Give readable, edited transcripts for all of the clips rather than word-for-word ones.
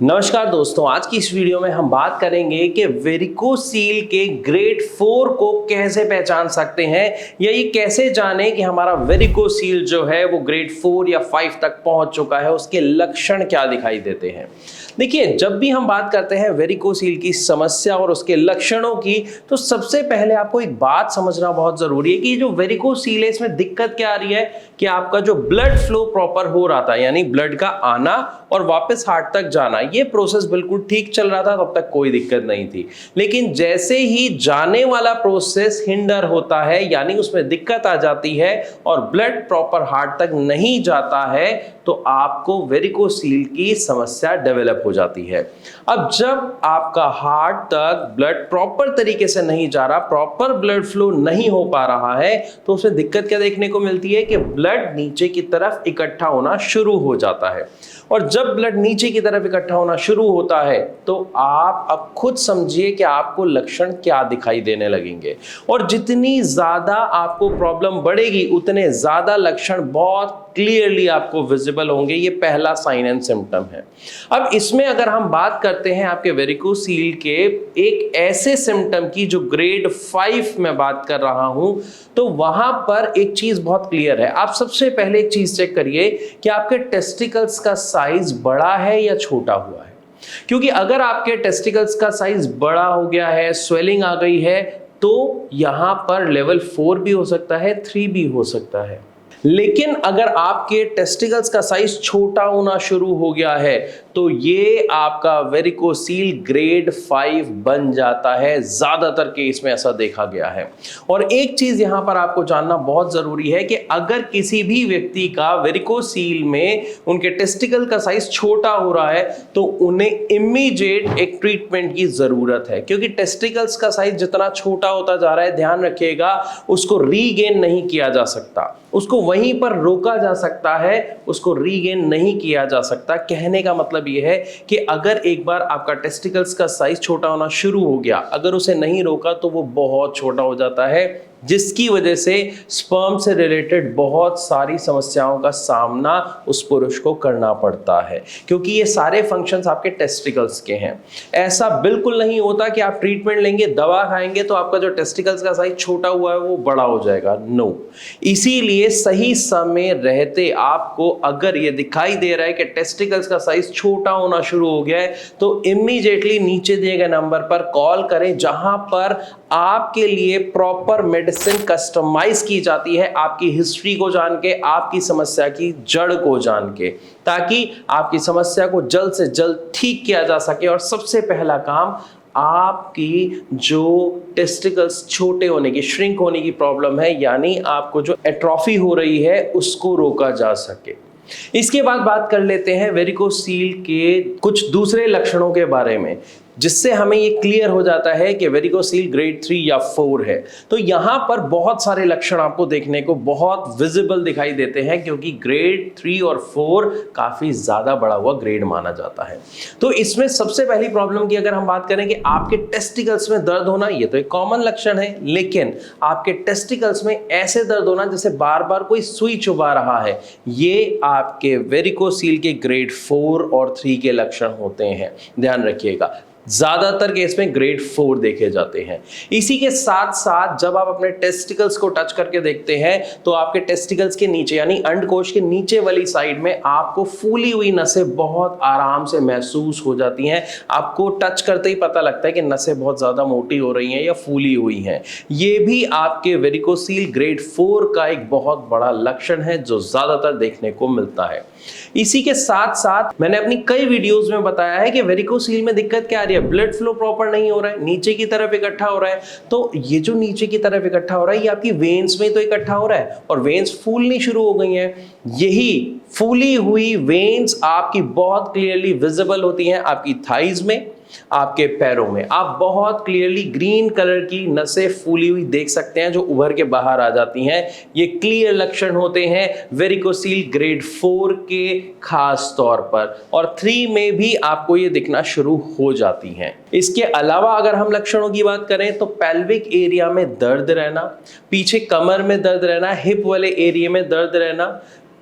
नमस्कार दोस्तों, आज की इस वीडियो में हम बात करेंगे कि वेरिकोसील के ग्रेड 4 को कैसे पहचान सकते हैं या ये कैसे जाने कि हमारा वेरिकोसील जो है वो ग्रेड 4 या 5 तक पहुंच चुका है, उसके लक्षण क्या दिखाई देते हैं। देखिए, जब भी हम बात करते हैं वेरिकोसील की समस्या और उसके लक्षणों की, तो सबसे पहले आपको एक बात समझना बहुत जरूरी है कि जो वेरिकोसील है इसमें दिक्कत क्या आ रही है कि आपका जो ब्लड फ्लो प्रॉपर हो रहा था, यानी ब्लड का आना और वापस हार्ट तक जाना, ये प्रोसेस बिल्कुल ठीक चल रहा था, तब तक कोई दिक्कत नहीं थी। लेकिन जैसे ही जाने वाला प्रोसेस हिंडर होता है, यानी उसमें दिक्कत आ जाती है और ब्लड प्रॉपर हार्ट तक नहीं जाता है, तो आपको वेरिकोसील की समस्या डेवलप हो जाती है। अब जब आपका हार्ट तक ब्लड प्रॉपर तरीके से नहीं जा रहा, प्रॉपर ब्लड फ्लो नहीं हो पा रहा है, तो उसमें दिक्कत क्या देखने को मिलती है कि ब्लड नीचे की तरफ इकट्ठा होना शुरू हो जाता है। और जब ब्लड नीचे की तरफ इकट्ठा होना शुरू होता है, तो आप अब खुद समझिए कि आपको लक्षण क्या दिखाई देने लगेंगे। और जितनी ज्यादा आपको प्रॉब्लम बढ़ेगी, उतने ज्यादा लक्षण बहुत क्लियरली आपको विजिबल होंगे। ये पहला साइन एंड सिम्टम है। अब इसमें अगर हम बात करते हैं आपके वेरिकोसील के एक ऐसे सिम्टम की जो ग्रेड 5 में बात कर रहा हूं, तो वहां पर एक चीज बहुत क्लियर है। आप सबसे पहले एक चीज चेक करिए कि आपके टेस्टिकल्स का साइज बड़ा है या छोटा हुआ है। क्योंकि अगर आपके टेस्टिकल्स का साइज बड़ा हो गया है, स्वेलिंग आ गई है, तो यहां पर लेवल 4 भी हो सकता है, 3 भी हो सकता है। लेकिन अगर आपके टेस्टिकल्स का साइज छोटा होना शुरू हो गया है, तो ये आपका वेरिकोसील ग्रेड 5 बन जाता है। ज्यादातर केस में ऐसा देखा गया है। और एक चीज यहां पर आपको जानना बहुत जरूरी है कि अगर किसी भी व्यक्ति का वेरिकोसील में उनके टेस्टिकल का साइज छोटा हो रहा है, तो उन्हें इमीडिएट एक ट्रीटमेंट की जरूरत है। क्योंकि टेस्टिकल्स का साइज जितना छोटा होता जा रहा है, ध्यान रखिएगा, उसको रीगेन नहीं किया जा सकता, उसको वहीं पर रोका जा सकता है, उसको रीगेन नहीं किया जा सकता। कहने का मतलब यह है कि अगर एक बार आपका टेस्टिकल्स का साइज छोटा होना शुरू हो गया, अगर उसे नहीं रोका तो वो बहुत छोटा हो जाता है, जिसकी वजह से स्पर्म से रिलेटेड बहुत सारी समस्याओं का सामना उस पुरुष को करना पड़ता है। क्योंकि ये सारे फंक्शंस आपके टेस्टिकल्स के हैं। ऐसा बिल्कुल नहीं होता कि आप ट्रीटमेंट लेंगे, दवा खाएंगे तो आपका जो टेस्टिकल्स का साइज छोटा हुआ है वो बड़ा हो जाएगा। नो। इसीलिए सही समय रहते आपको अगर ये दिखाई दे रहा है कि टेस्टिकल्स का साइज छोटा होना शुरू हो गया है, तो इमीडिएटली नीचे दिए गए नंबर पर कॉल करें, जहां पर आपके लिए प्रॉपर मेडिसिन कस्टमाइज की जाती है, आपकी हिस्ट्री को जान के, आपकी समस्या की जड़ को जान के, ताकि आपकी समस्या को जल्द से जल्द ठीक किया जा सके। और सबसे पहला काम, आपकी जो टेस्टिकल्स छोटे होने की, श्रिंक होने की प्रॉब्लम है, यानी आपको जो एट्रोफी हो रही है, उसको रोका जा सके। इसके बाद बात कर लेते हैं वेरिकोसील के कुछ दूसरे लक्षणों के बारे में, जिससे हमें ये क्लियर हो जाता है कि वेरिकोसील ग्रेड 3 या 4 है। तो यहां पर बहुत सारे लक्षण आपको देखने को बहुत विजिबल दिखाई देते हैं, क्योंकि ग्रेड 3 और 4 काफी ज्यादा बड़ा हुआ ग्रेड माना जाता है। तो इसमें सबसे पहली प्रॉब्लम की अगर हम बात करें कि आपके टेस्टिकल्स में दर्द होना, ये तो एक कॉमन लक्षण है, लेकिन आपके टेस्टिकल्स में ऐसे दर्द होना जैसे बार बार कोई सुई चुभा रहा है, ये आपके वेरिकोसील के ग्रेड 4 और 3 के लक्षण होते हैं। ध्यान रखिएगा, ज्यादातर केस में ग्रेड 4 देखे जाते हैं। इसी के साथ साथ जब आप अपने टेस्टिकल्स को टच करके देखते हैं, तो आपके टेस्टिकल्स के नीचे, यानी अंडकोश के नीचे वाली साइड में आपको फूली हुई नसें बहुत आराम से महसूस हो जाती हैं। आपको टच करते ही पता लगता है कि नसें बहुत ज्यादा मोटी हो रही हैं या फूली हुई हैं। ये भी आपके वेरिकोसील ग्रेड 4 का एक बहुत बड़ा लक्षण है, जो ज्यादातर देखने को मिलता है। इसी के साथ साथ मैंने अपनी कई वीडियोस में बताया है कि वेरिकोसील में दिक्कत क्या आ रही है, ब्लड फ्लो प्रॉपर नहीं हो रहा है, नीचे की तरफ इकट्ठा हो रहा है। तो ये जो नीचे की तरफ इकट्ठा हो रहा है, ये आपकी वेन्स में तो इकट्ठा हो रहा है और वेन्स फूलनी शुरू हो गई हैं। यही फूली हुई वेन्स आपकी बहुत क्लियरली विजिबल होती हैं आपकी थाइज में, आपके पैरों में। आप बहुत क्लियरली ग्रीन कलर की नसें फूली हुई देख सकते हैं, जो उभर के बाहर आ जाती हैं। ये क्लियर लक्षण होते हैं वेरिकोसील ग्रेड 4 के खास तौर पर, और 3 में भी आपको ये दिखना शुरू हो जाती हैं। इसके अलावा अगर हम लक्षणों की बात करें, तो पेल्विक एरिया में दर्द रहना, पीछे कमर में दर्द रहना, हिप वाले एरिया में दर्द रहना,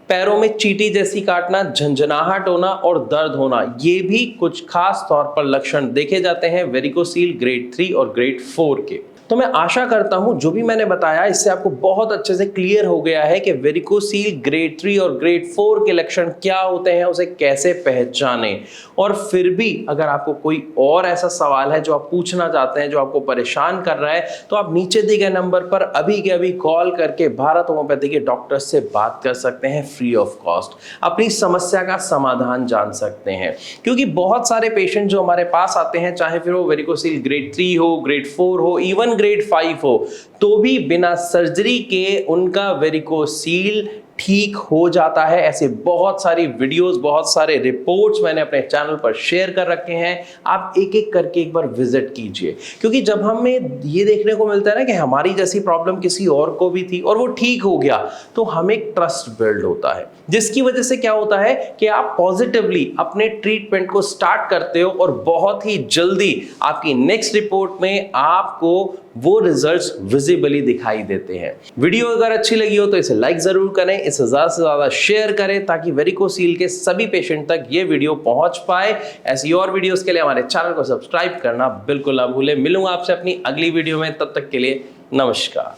पैरों में चींटी जैसी काटना, झंझनाहट होना और दर्द होना, ये भी कुछ खास तौर पर लक्षण देखे जाते हैं वेरिकोसील ग्रेड 3 और ग्रेड 4 के। तो मैं आशा करता हूं जो भी मैंने बताया इससे आपको बहुत अच्छे से क्लियर हो गया है कि वेरिकोसील ग्रेड 3 और ग्रेड 4 के लक्षण क्या होते हैं, उसे कैसे पहचानें। और फिर भी अगर आपको कोई और ऐसा सवाल है जो आप पूछना चाहते हैं, जो आपको परेशान कर रहा है, तो आप नीचे दिए गए नंबर पर अभी के अभी कॉल करके भारत होम्योपैथी के डॉक्टर से बात कर सकते हैं फ्री ऑफ कॉस्ट। अपनी समस्या का समाधान जान सकते हैं, क्योंकि बहुत सारे पेशेंट जो हमारे पास आते हैं, चाहे फिर वो वेरिकोसील ग्रेड 3 हो, ग्रेड 4 हो, इवन ग्रेड 5 हो, तो भी बिना सर्जरी के उनका वेरिकोसील ठीक हो जाता है। ऐसे बहुत सारी वीडियोस, बहुत सारे रिपोर्ट्स मैंने अपने चैनल पर शेयर कर रखे हैं। आप एक एक करके एक बार विजिट कीजिए, क्योंकि जब हमें ये देखने को मिलता है ना कि हमारी जैसी प्रॉब्लम किसी और को भी थी और वो ठीक हो गया, तो हमें एक ट्रस्ट बिल्ड होता है, जिसकी वजह से क्या होता है कि आप पॉजिटिवली अपने ट्रीटमेंट को स्टार्ट करते हो और बहुत ही जल्दी आपकी नेक्स्ट रिपोर्ट में आपको वो रिजल्ट्स विजिबली दिखाई देते हैं। वीडियो अगर अच्छी लगी हो तो इसे लाइक जरूर करें, इसे ज्यादा से ज्यादा शेयर करें, ताकि वेरिकोसील के सभी पेशेंट तक ये वीडियो पहुंच पाए। ऐसी और वीडियोस के लिए हमारे चैनल को सब्सक्राइब करना बिल्कुल ना भूलें। मिलूंगा आपसे अपनी अगली वीडियो में, तब तक के लिए नमस्कार।